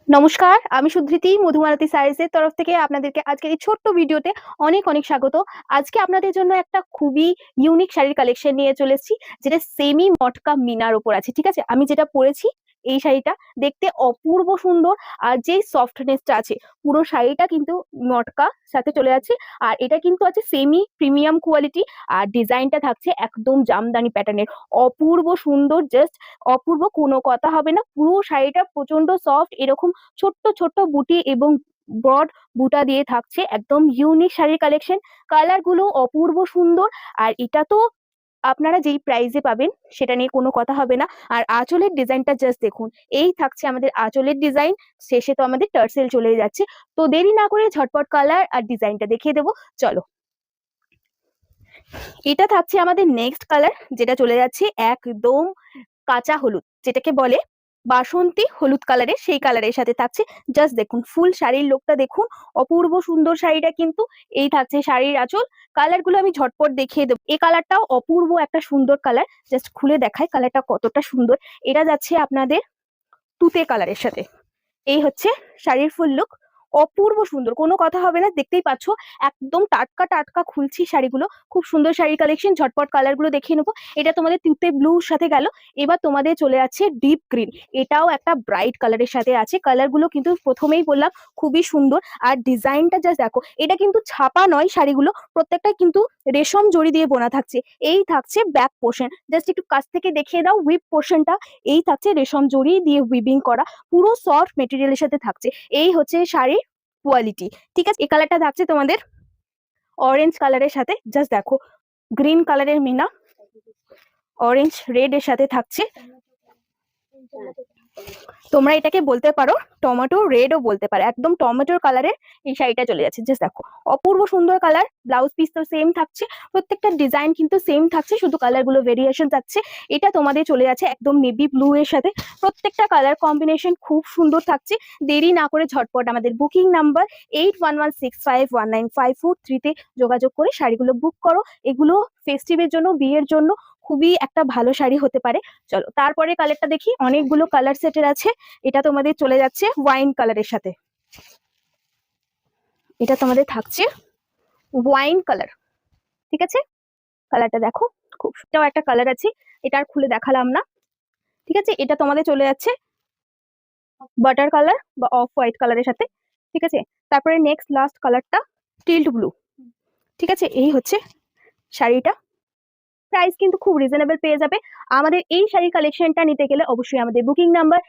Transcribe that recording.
নমস্কার, আমি সুধৃতি মধুমালতী সারিজের তরফ থেকে আপনাদেরকে আজকের এই ছোট্ট ভিডিওতে অনেক অনেক স্বাগত। আজকে আপনাদের জন্য একটা খুবই ইউনিক শাড়ির কালেকশন নিয়ে চলে এসেছি, যেটা সেমি মটকা মিনার উপর আছে। ঠিক আছে, আমি যেটা পরেছি এই শাড়িটা দেখতে অপূর্ব সুন্দর, আর যে সফটনেসটা আছে পুরো শাড়িটা কিন্তু মটকা সাথে চলে যাচ্ছে। আর এটা কিন্তু আছে সেমি প্রিমিয়াম কোয়ালিটি, আর ডিজাইনটা থাকছে একদম জামদানি প্যাটার্নের। অপূর্ব সুন্দর, জাস্ট অপূর্ব, কোনো কথা হবে না। পুরো শাড়িটা প্রচন্ড সফট, এরকম ছোট্ট ছোট্ট বুটি এবং ব্রড বুটা দিয়ে থাকছে। একদম ইউনিক শাড়ির কালেকশন, কালার গুলো অপূর্ব সুন্দর। আর এটা তো আপনারা যেই প্রাইসে পাবেন সেটা নিয়ে কোনো কথা হবে না। আর আঁচলের ডিজাইনটা জাস্ট দেখুন, এই থাকছে আমাদের আঁচলের ডিজাইন। শেষে তো আমাদের টার্সেল চলে যাচ্ছে। তো দেরি না করে ঝটপট কালার আর ডিজাইনটা দেখিয়ে দেবো, চলো। এটা থাকছে আমাদের নেক্সট কালার, যেটা চলে যাচ্ছে একদম কাঁচা হলুদ, যেটাকে বলে বাসন্তী হলুদ কালারের, সেই কালারের সাথে থাকছে। জাস্ট দেখুন ফুল শাড়ির লোকটা দেখুন, অপূর্ব সুন্দর শাড়িটা কিন্তু। এই থাকছে শাড়ির আঁচল। কালার গুলো আমি ঝটপট দেখিয়ে দেবো। এই কালারটাও অপূর্ব একটা সুন্দর কালার, জাস্ট খুলে দেখায় কালারটা কতটা সুন্দর। এটা যাচ্ছে আপনাদের তুতে কালারের সাথে। এই হচ্ছে শাড়ির ফুল লুক, অপূর্ব সুন্দর, কোনো কথা হবে না। দেখতেই পাচ্ছ একদম টাটকা টাটকা খুলছি শাড়িগুলো। খুব সুন্দর শাড়ির কালেকশন, ঝটপট কালার গুলো দেখিয়ে নেবো। এটা তোমাদের তুতে ব্লুর সাথে গেল। এবার তোমাদের চলে যাচ্ছে ডিপ গ্রিন, এটাও একটা ব্রাইট কালারের সাথে আছে। কালার গুলো কিন্তু প্রথমেই বললাম খুবই সুন্দর। আর ডিজাইনটা জাস্ট দেখো, এটা কিন্তু ছাপা নয়, শাড়িগুলো প্রত্যেকটাই কিন্তু রেশম জড়ি দিয়ে বোনা থাকছে। এই থাকছে ব্যাক পোর্শন, জাস্ট একটু কাছ থেকে দেখিয়ে দাও উইপ পোর্শনটা। এই থাকছে রেশম জড়ি দিয়ে উইভিং করা, পুরো সফট মেটেরিয়ালের সাথে থাকছে। এই হচ্ছে শাড়ির কোয়ালিটি। ঠিক আছে, এই কালারটা থাকছে তোমাদের অরেঞ্জ কালারের সাথে। জাস্ট দেখো, গ্রিন কালারের মিনা অরেঞ্জ রেড এর সাথে থাকছে। তোমরা এটাকে বলতে পারো টমেটো রেডও বলতে পারো, একদম টমেটোর কালারের এই শাড়িটা চলে যাচ্ছে। জাস্ট দেখো অপূর্ব সুন্দর কালার। ব্লাউজ পিস তো সেম থাকছে, প্রত্যেকটা ডিজাইন কিন্তু সেম থাকছে, শুধু কালার গুলো ভেরিয়েশন থাকছে। এটা তোমাদের চলে যাচ্ছে একদম নেভি ব্লু এর সাথে। প্রত্যেকটা কালার কম্বিনেশন খুব সুন্দর থাকছে। দেরি না করে ঝটপট আমাদের বুকিং নাম্বার 8116519543 তে যোগাযোগ করে শাড়িগুলো বুক করো। এগুলো ফেস্টিভের জন্য, বিয়ের জন্য খুবই একটা ভালো শাড়ি হতে পারে। চলো তারপরে কালারটা দেখি, অনেকগুলো কালার সেটের আছে। এটা তোমাদের চলে যাচ্ছে ওয়াইন কালারের সাথে। এটা তোমাদের থাকছে ওয়াইন কালার। ঠিক আছে, কালারটা দেখো, খুব সুন্দর একটা কালার আছে। এটা আর খুলে দেখালাম না। ঠিক আছে, এটা তোমাদের চলে যাচ্ছে বাটার কালার বা অফ হোয়াইট কালারের সাথে। ঠিক আছে, তারপরে নেক্সট লাস্ট কালারটা টিল্ট ব্লু। ঠিক আছে, এই হচ্ছে শাড়িটা। প্রাইস কিন্তু খুব রিজনেবল পেয়ে যাবে। আমাদের এই শাড়ি কালেকশনটা নিতে গেলে অবশ্যই আমাদের বুকিং নাম্বার